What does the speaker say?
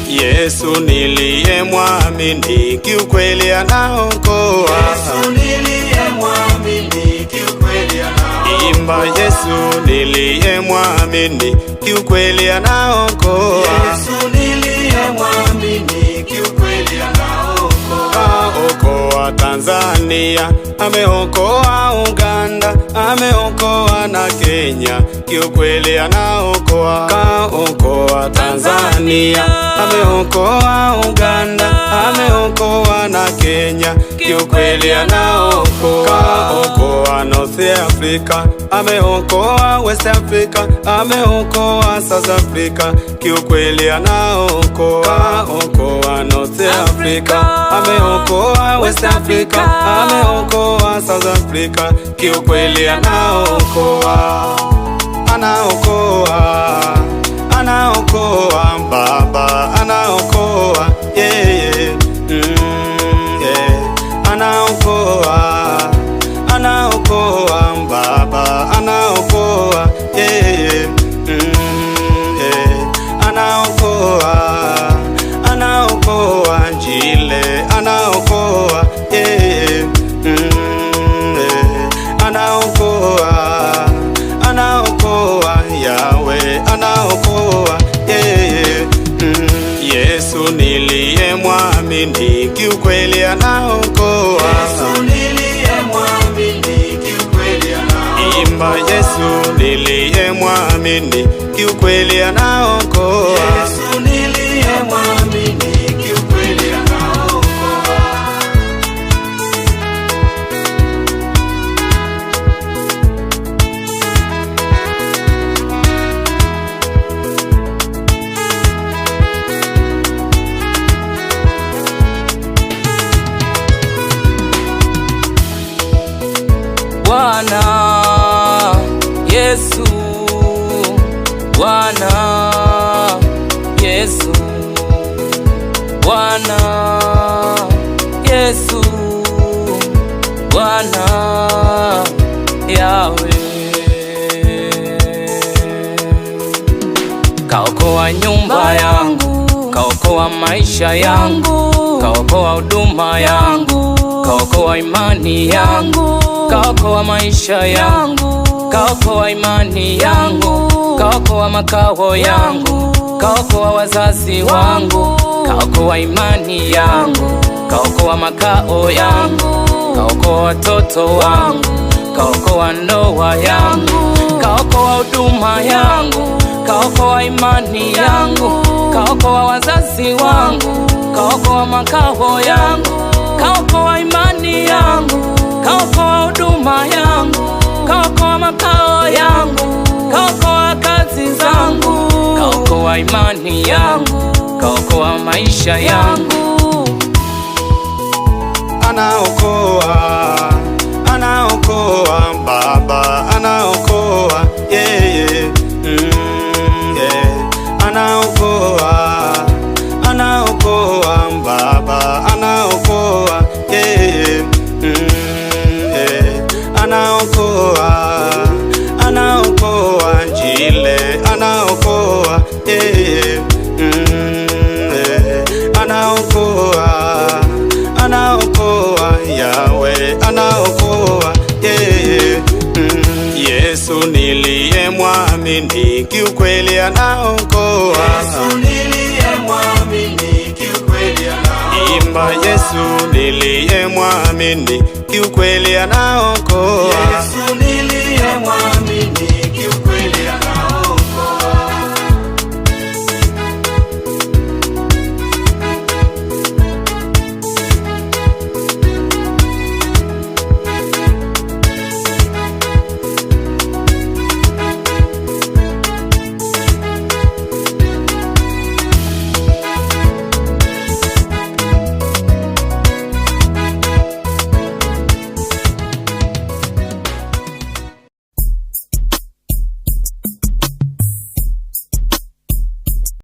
Yesu niliyemwamini kiukweli anaokoa. Yesu niliyemwamini kiukweli anaokoa. Imba Yesu niliyemwamini kiukweli anaokoa. Yesu niliyemwamini kiukweli anaokoa. Kaokoa Tanzania, ameokoa Uganda, ameokoa na Kenya, kiukweli anaokoa. Kaokoa Tanzania, ameokoa Uganda, ameokoa na Kenya, kiukweli anaokoa. Kaokoa North Africa, ameokoa West Africa, ameokoa South Africa, kiukweli anaokoa. Kaokoa North Africa, ameokoa West Africa, ameokoa South Africa, kiukweli anaokoa. Anaokoa, anaokoa Baba, anaokoa yeah. Anaokoa, anaokoa Baba, anaokoa yeah. Anaokoa, anaokoa Njile, anaokoa yeah. Anaokoa, anaokoa Yawe, anaokoa yeah. Yesu niliyemwamini kiukweli anaokoa. Yesu niliyemwamini kiukweli anaokoa. Imba Yesu niliyemwamini kiukweli anaokoa. Yesu niliyemwamini kiukweli anaokoa. Bwana Yesu, Bwana Yesu, Bwana Yesu, Bwana Yawe. Kaokoa nyumba yangu, kaokoa maisha yangu, kaokoa huduma yangu, kaokoa imani yangu, kaokoa maisha yangu, kaokoa imani yangu, kaokoa makao yangu, kaokoa wazazi wangu, kaokoa imani yangu, kaokoa makao yangu, kaokoa watoto wangu, kaokoa ndoa yangu, kaokoa huduma yangu, kaokoa imani yangu, kaokoa wazazi wangu, kaokoa makao yangu, kaokoa imani yangu, kaokoa huduma yangu, kaokoa makao yangu, kaokoa kazi zangu, kaokoa imani yangu, kaokoa maisha yangu. Anaokoa, anaokoa Baba, anaokoa yeah. Anaokoa, anaokoa Baba, anaokoa yeah. Anaokoa, anaokoa Njile, anaokoa yeah. Anaokoa, anaokoa Yawe, anaokoa yeah. Yesu niliyemwamini kiukweli anaokoa. Yesu niliyemwamini kiukweli anaokoa. Imba Yesu niliyemwamini kiukweli anaokoa. Yesu